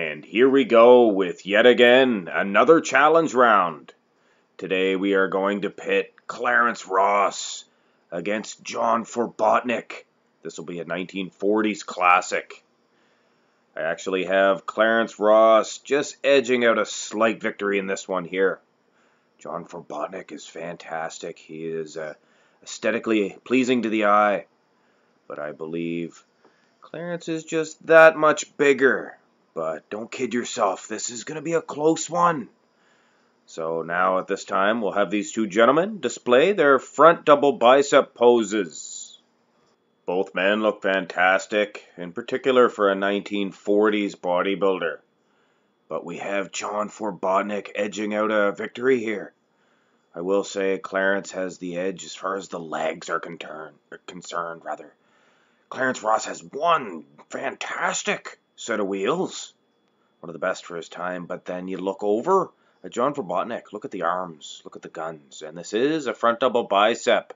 And here we go with yet again another challenge round. Today we are going to pit Clarence Ross against John Farbotnik. This will be a 1940s classic. I actually have Clarence Ross just edging out a slight victory in this one here. John Farbotnik is fantastic. He is aesthetically pleasing to the eye. But I believe Clarence is just that much bigger. But don't kid yourself, this is going to be a close one. So now at this time, we'll have these two gentlemen display their front double bicep poses. Both men look fantastic, in particular for a 1940s bodybuilder. But we have John Farbotnik edging out a victory here. I will say Clarence has the edge as far as the legs are concerned. Clarence Ross has one fantastic set of wheels, one of the best for his time, but then you look over at John Farbotnik, look at the arms, look at the guns, and this is a front double bicep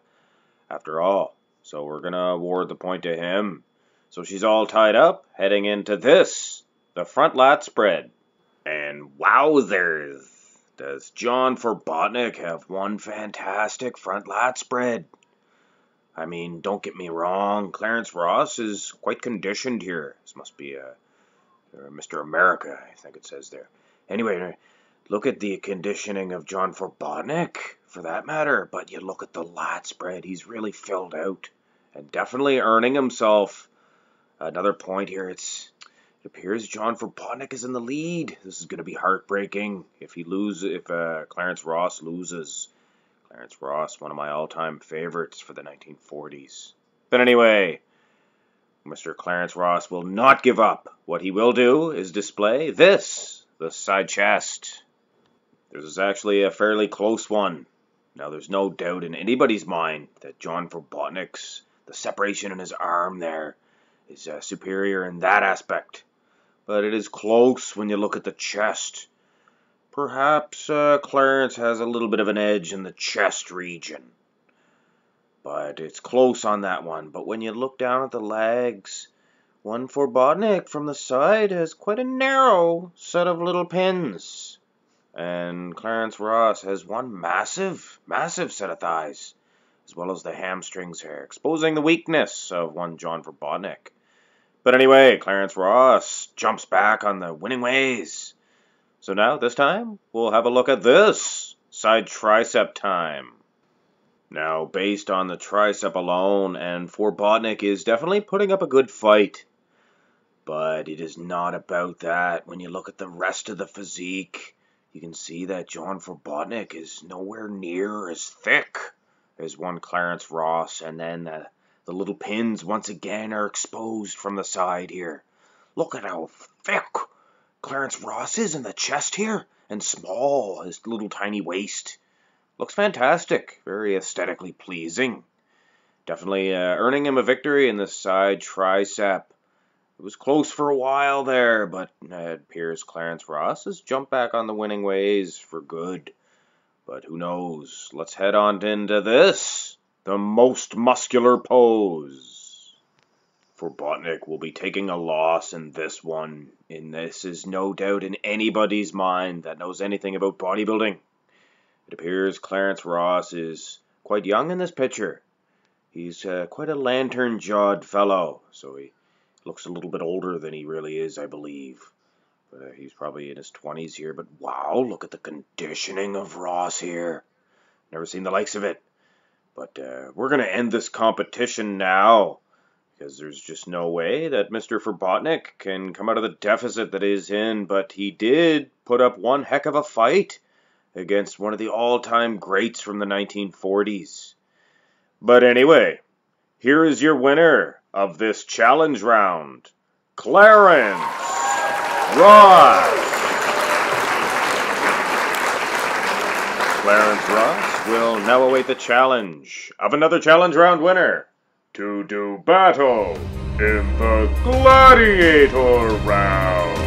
after all, so we're going to award the point to him. So she's all tied up, heading into this, the front lat spread. And wowzers, does John Farbotnik have one fantastic front lat spread. I mean, don't get me wrong, Clarence Ross is quite conditioned here. This must be Mr. America, I think it says there. Anyway, look at the conditioning of John Farbotnik, for that matter. But you look at the lat spread, he's really filled out. And definitely earning himself another point here. It appears John Farbotnik is in the lead. This is going to be heartbreaking if Clarence Ross loses. Clarence Ross, one of my all-time favorites for the 1940s. But anyway, Mr. Clarence Ross will not give up. What he will do is display this, the side chest. This is actually a fairly close one. Now, there's no doubt in anybody's mind that John Farbotnik's, the separation in his arm there, is superior in that aspect. But it is close when you look at the chest. Perhaps Clarence has a little bit of an edge in the chest region. But it's close on that one. But when you look down at the legs, one Farbotnik from the side has quite a narrow set of little pins. And Clarence Ross has one massive set of thighs, as well as the hamstrings here, exposing the weakness of one John Farbotnik. But anyway, Clarence Ross jumps back on the winning ways. So now, this time, we'll have a look at this side tricep time. Now, based on the tricep alone, and Farbotnik is definitely putting up a good fight. But it is not about that. When you look at the rest of the physique, you can see that John Farbotnik is nowhere near as thick as one Clarence Ross. And then the little pins, once again, are exposed from the side here. Look at how thick Clarence Ross is in the chest here, and small, his little tiny waist. Looks fantastic, very aesthetically pleasing. Definitely earning him a victory in the side tricep. It was close for a while there, but it appears Clarence Ross has jumped back on the winning ways for good. But who knows? Let's head on into this, the most muscular pose. Farbotnik will be taking a loss in this one, and this is no doubt in anybody's mind that knows anything about bodybuilding. It appears Clarence Ross is quite young in this picture. He's quite a lantern-jawed fellow, so he looks a little bit older than he really is, I believe. But he's probably in his 20s here, but wow, look at the conditioning of Ross here. Never seen the likes of it. But we're going to end this competition now, because there's just no way that Mr. Farbotnik can come out of the deficit that he's in. But he did put up one heck of a fight against one of the all-time greats from the 1940s. But anyway, here is your winner of this challenge round, Clarence Ross. Clarence Ross will now await the challenge of another challenge round winner to do battle in the Gladiator round.